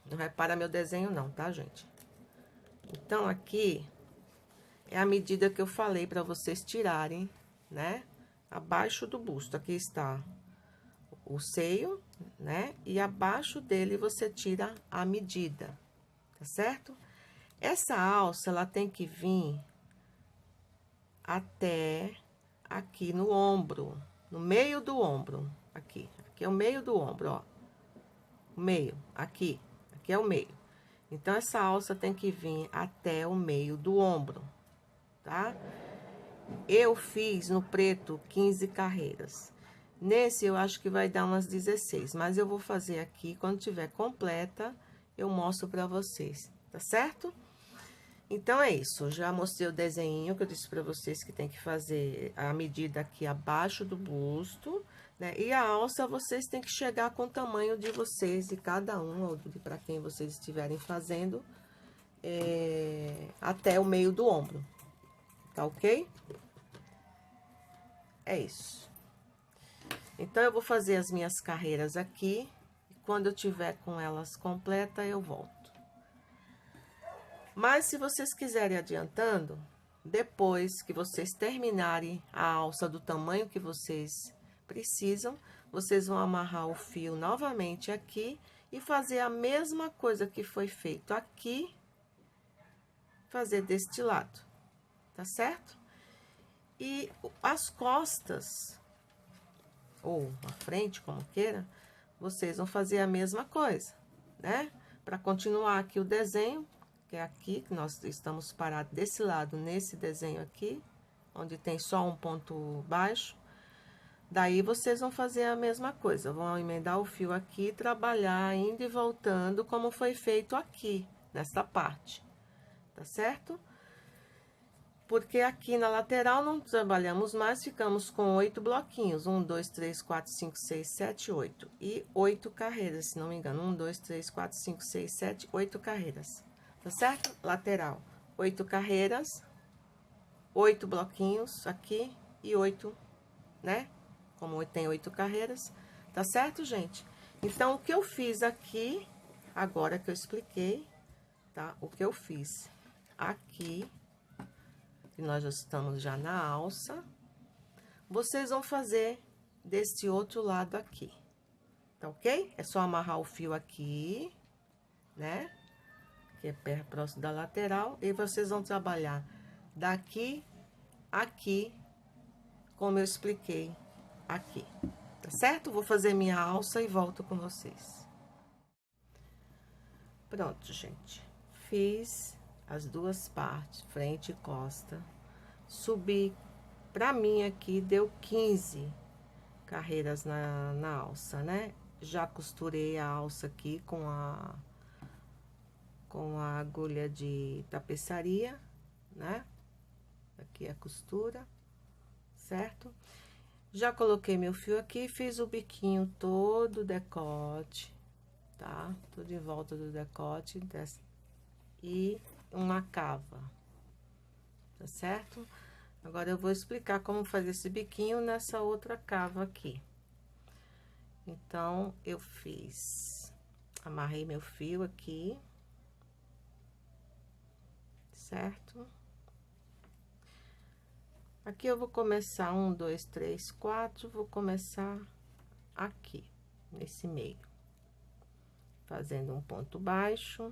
não repara meu desenho não, tá, gente? Então, aqui... é a medida que eu falei para vocês tirarem, né? Abaixo do busto. Aqui está o seio, né? E abaixo dele você tira a medida, tá certo? Essa alça, ela tem que vir até aqui no ombro, no meio do ombro, aqui. Aqui é o meio do ombro, ó. O meio, aqui é o meio. Então, essa alça tem que vir até o meio do ombro. Tá? Eu fiz no preto 15 carreiras. Nesse eu acho que vai dar umas 16, mas eu vou fazer aqui, quando tiver completa, eu mostro pra vocês, tá certo? Então, é isso, já mostrei o desenho que eu disse pra vocês que tem que fazer a medida aqui abaixo do busto, né? E a alça vocês têm que chegar com o tamanho de vocês, de cada um, ou pra quem vocês estiverem fazendo, até o meio do ombro. Tá ok? É isso. Então, eu vou fazer as minhas carreiras aqui. E quando eu tiver com elas completa, eu volto. Mas, se vocês quiserem adiantando, depois que vocês terminarem a alça do tamanho que vocês precisam, vocês vão amarrar o fio novamente aqui e fazer a mesma coisa que foi feito aqui, fazer deste lado, tá certo? E as costas, ou a frente, como queira, vocês vão fazer a mesma coisa, né? Para continuar aqui o desenho, que é aqui, que nós estamos parados desse lado, nesse desenho aqui, onde tem só um ponto baixo. Daí, vocês vão fazer a mesma coisa, vão emendar o fio aqui, trabalhar indo e voltando, como foi feito aqui, nessa parte, tá certo? Porque aqui na lateral não trabalhamos mais, ficamos com 8 bloquinhos. 1, 2, 3, 4, 5, 6, 7, 8. E 8 carreiras, se não me engano. 1, 2, 3, 4, 5, 6, 7, 8 carreiras. Tá certo? Lateral, 8 carreiras, 8 bloquinhos aqui e 8, né? Como tem 8 carreiras. Tá certo, gente? Então, o que eu fiz aqui, agora que eu expliquei, tá? O que eu fiz aqui... que nós já estamos já na alça, vocês vão fazer deste outro lado aqui, tá ok? É só amarrar o fio aqui, né? Que é perto próximo da lateral, e vocês vão trabalhar daqui, aqui, como eu expliquei aqui, tá certo? Vou fazer minha alça e volto com vocês. Pronto, gente. Fiz as duas partes, frente e costa. subi, pra mim aqui deu 15 carreiras na alça, né? Já costurei a alça aqui com a agulha de tapeçaria, né? Aqui a costura, certo? Já coloquei meu fio aqui, fiz o biquinho todo, decote, tá? Tudo em volta do decote e uma cava, tá certo? Agora eu vou explicar como fazer esse biquinho nessa outra cava aqui. Então, eu amarrei meu fio aqui, certo? Aqui eu vou começar 1, 2, 3, 4, vou começar aqui, nesse meio, fazendo um ponto baixo.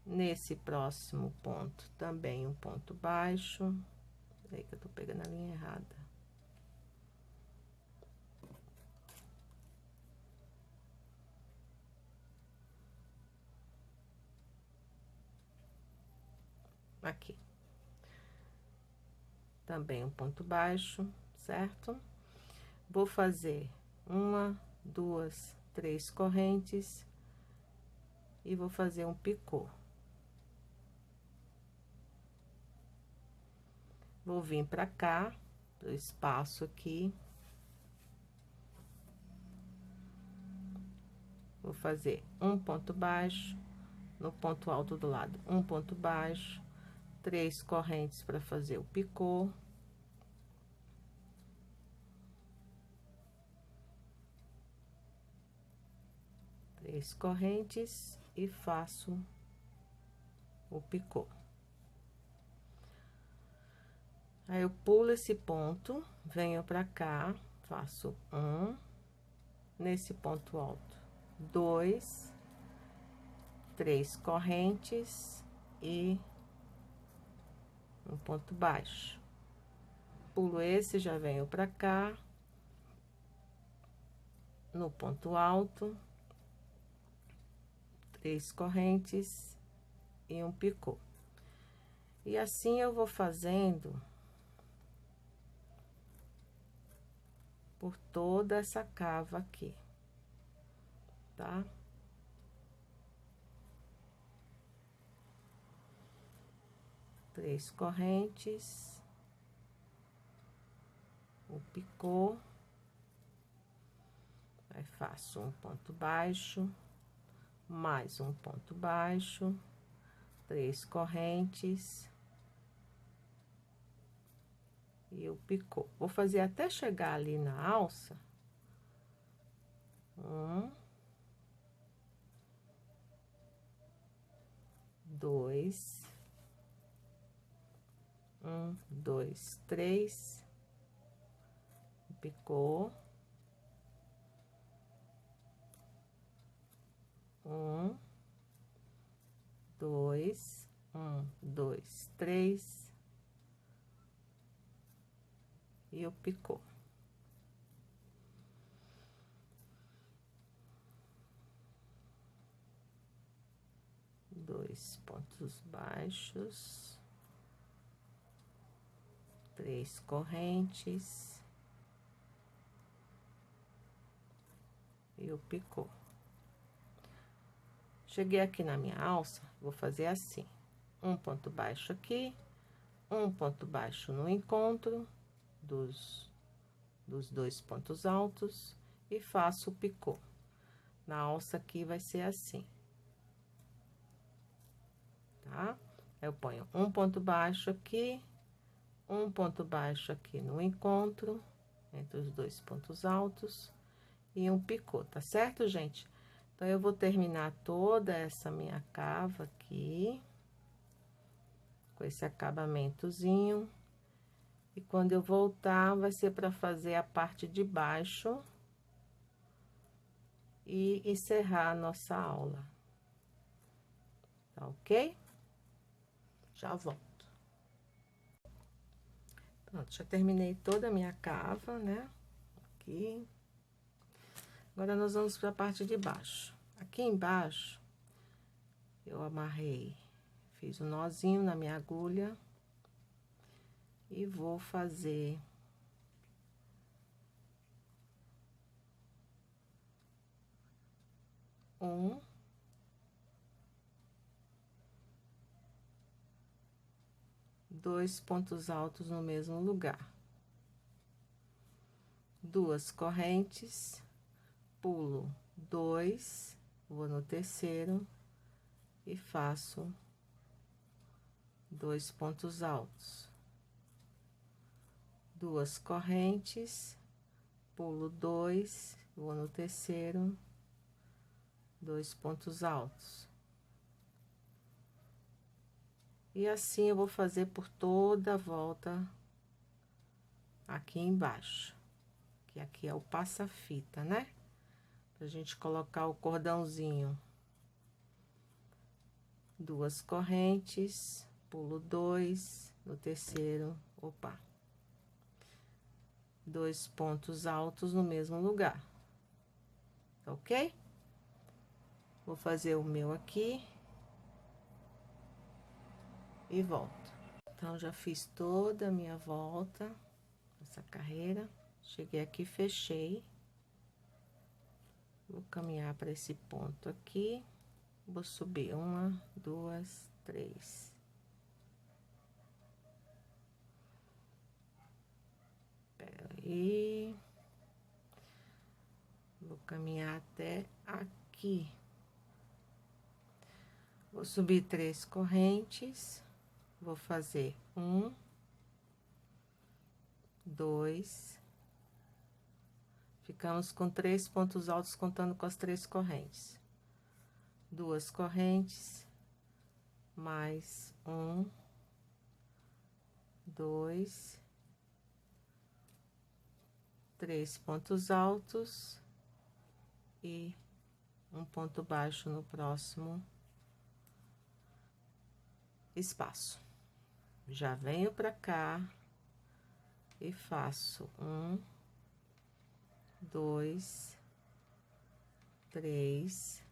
Nesse próximo ponto, também um ponto baixo. Peraí que eu tô pegando a linha errada. Aqui. Também um ponto baixo, certo? Vou fazer 1, 2, 3 correntes e vou fazer um picô. Vou vir pra cá, do espaço aqui. Vou fazer um ponto baixo, no ponto alto do lado, um ponto baixo, 3 correntes para fazer o picô. Três correntes e faço o picô. Aí, eu pulo esse ponto, venho pra cá, faço um, nesse ponto alto, 2, 3 correntes e um ponto baixo. Pulo esse, já venho pra cá, no ponto alto, 3 correntes e um picô. E assim eu vou fazendo por toda essa cava aqui, tá? Três correntes, o picô, aí faço um ponto baixo, mais um ponto baixo, 3 correntes e o picô. Vou fazer até chegar ali na alça. 1, 2, 1, 2, 3, picô. 1, 2, 1, 2, 3 e o picô. Dois pontos baixos, 3 correntes e o picô. Cheguei aqui na minha alça, vou fazer assim: um ponto baixo aqui, um ponto baixo no encontro dos 2 pontos altos e faço o picô. Na alça aqui vai ser assim, tá? Eu ponho um ponto baixo aqui, um ponto baixo aqui no encontro entre os 2 pontos altos e um picô, tá certo, gente? Então, eu vou terminar toda essa minha cava aqui, com esse acabamentozinho. E quando eu voltar, vai ser para fazer a parte de baixo e encerrar a nossa aula. Tá ok? Já volto. Pronto, já terminei toda a minha cava, né? Aqui. Agora, nós vamos para a parte de baixo. Aqui embaixo, eu amarrei Fiz um nozinho na minha agulha. E vou fazer dois pontos altos no mesmo lugar. Duas correntes, pulo 2, vou no terceiro e faço 2 pontos altos. Duas correntes, pulo 2, vou no terceiro, 2 pontos altos. E assim eu vou fazer por toda a volta aqui embaixo, que aqui é o passa-fita, né? Pra gente colocar o cordãozinho. Duas correntes, pulo 2, no terceiro, opa. 2 pontos altos no mesmo lugar, ok? Vou fazer o meu aqui. E volto. Então, já fiz toda a minha volta, essa carreira. Cheguei aqui, fechei. Vou caminhar para esse ponto aqui. Vou subir 1, 2, 3. Espera aí. Vou caminhar até aqui. Vou subir 3 correntes. Vou fazer 1, 2. Ficamos com 3 pontos altos, contando com as 3 correntes. 2 correntes, mais 1, 2, 3 pontos altos e um ponto baixo no próximo espaço. Já venho pra cá e faço 1, 2, 3,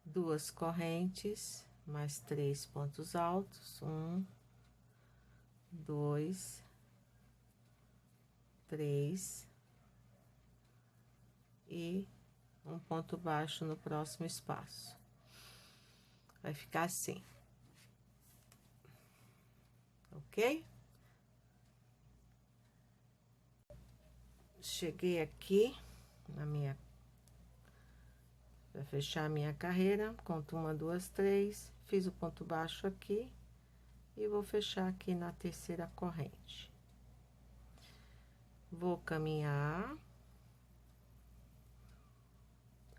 2 correntes, mais 3 pontos altos, 1, 2, 3 e um ponto baixo no próximo espaço. Vai ficar assim. Ok? Cheguei aqui na minha... Pra fechar a minha carreira, conto 1, 2, 3, fiz o ponto baixo aqui e vou fechar aqui na terceira corrente. Vou caminhar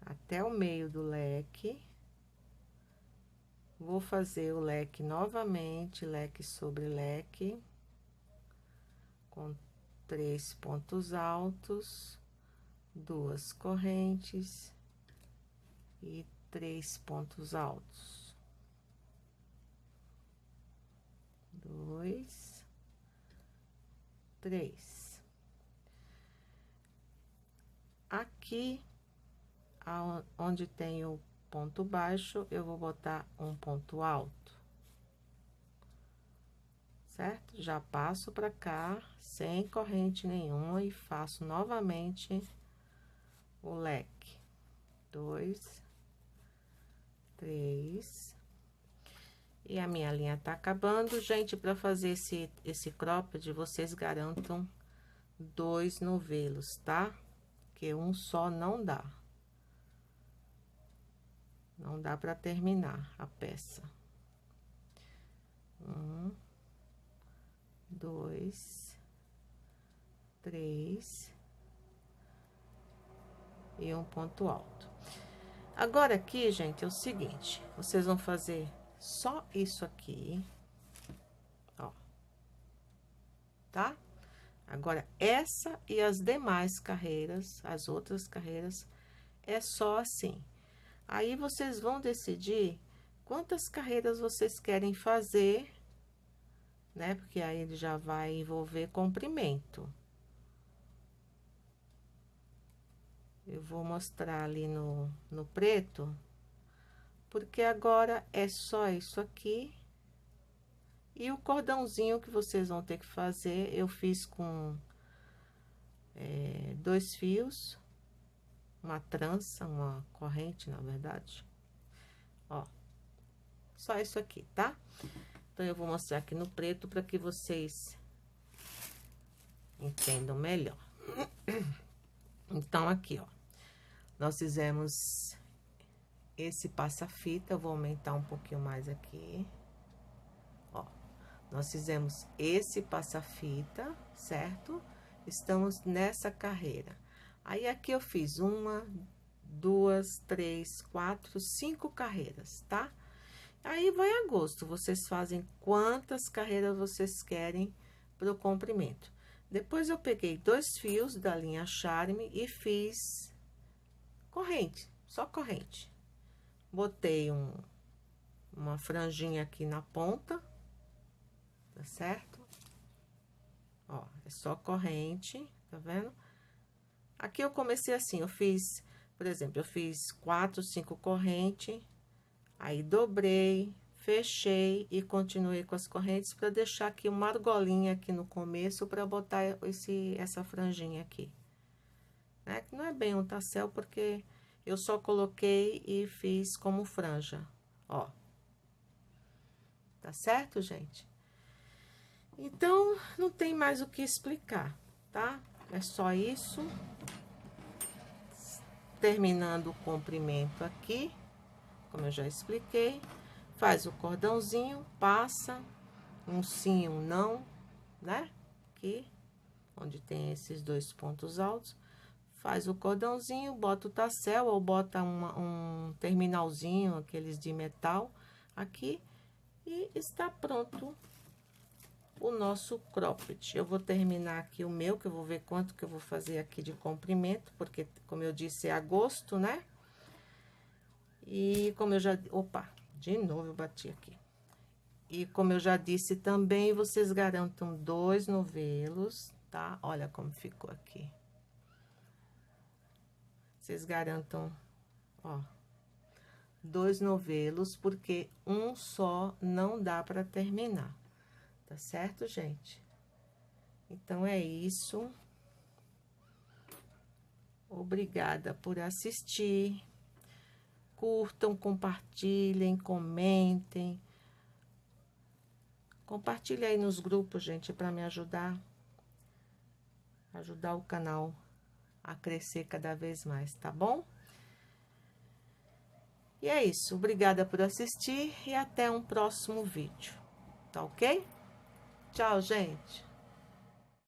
até o meio do leque. Vou fazer o leque novamente, leque sobre leque, com 3 pontos altos, 2 correntes e 3 pontos altos. 2, 3. Aqui, onde tem o ponto baixo, eu vou botar um ponto alto, certo? Já passo pra cá, sem corrente nenhuma, e faço novamente o leque. 2, 3. E a minha linha tá acabando, gente. Para fazer esse cropped, vocês garantam 2 novelos, tá? Porque um só não dá. Não dá para terminar a peça. 1, 2, 3 e um ponto alto. Agora aqui, gente, é o seguinte, vocês vão fazer só isso aqui, ó, tá? Agora, essa e as demais carreiras, as outras carreiras, é só assim. Aí, vocês vão decidir quantas carreiras vocês querem fazer, né? Porque aí ele já vai envolver comprimento. Eu vou mostrar ali no preto, porque agora é só isso aqui. E o cordãozinho que vocês vão ter que fazer, eu fiz com 2 fios, uma trança, uma corrente, na verdade. Ó, só isso aqui, tá? Então, eu vou mostrar aqui no preto para que vocês entendam melhor. Então, aqui, ó, nós fizemos esse passa-fita, eu vou aumentar um pouquinho mais aqui. Ó, nós fizemos esse passa-fita, certo? Estamos nessa carreira. Aí, aqui eu fiz 1, 2, 3, 4, 5 carreiras, tá? Aí, vai a gosto, vocês fazem quantas carreiras vocês querem pro comprimento. Depois, eu peguei 2 fios da linha Charme e fiz corrente, só corrente. Botei uma franjinha aqui na ponta, tá certo? Ó, é só corrente, tá vendo? Aqui eu comecei assim, eu fiz, por exemplo, eu fiz 4, 5 correntes, aí dobrei, fechei e continuei com as correntes para deixar aqui uma argolinha aqui no começo para botar essa franjinha aqui, né? Que não é bem um tassel porque eu só coloquei e fiz como franja, ó. Tá certo, gente? Então, não tem mais o que explicar, tá? É só isso. Terminando o comprimento aqui, como eu já expliquei, faz o cordãozinho, passa um sim, um não, né? Aqui, onde tem esses 2 pontos altos, faz o cordãozinho, bota o tassel ou bota um terminalzinho, aqueles de metal, aqui, e está pronto o nosso cropped. Eu vou terminar aqui o meu, que eu vou ver quanto que eu vou fazer aqui de comprimento, porque, como eu disse, é agosto, né? E como eu já... Opa, de novo eu bati aqui. E como eu já disse também, vocês garantam 2 novelos, tá? Olha como ficou aqui. Vocês garantam, ó, 2 novelos, porque um só não dá para terminar. Tá certo, gente? Então, é isso. Obrigada por assistir. Curtam, compartilhem, comentem. Compartilhe aí nos grupos, gente, para me ajudar. Ajudar o canal a crescer cada vez mais, tá bom? E é isso. Obrigada por assistir e até um próximo vídeo. Tá ok? Tchau, gente!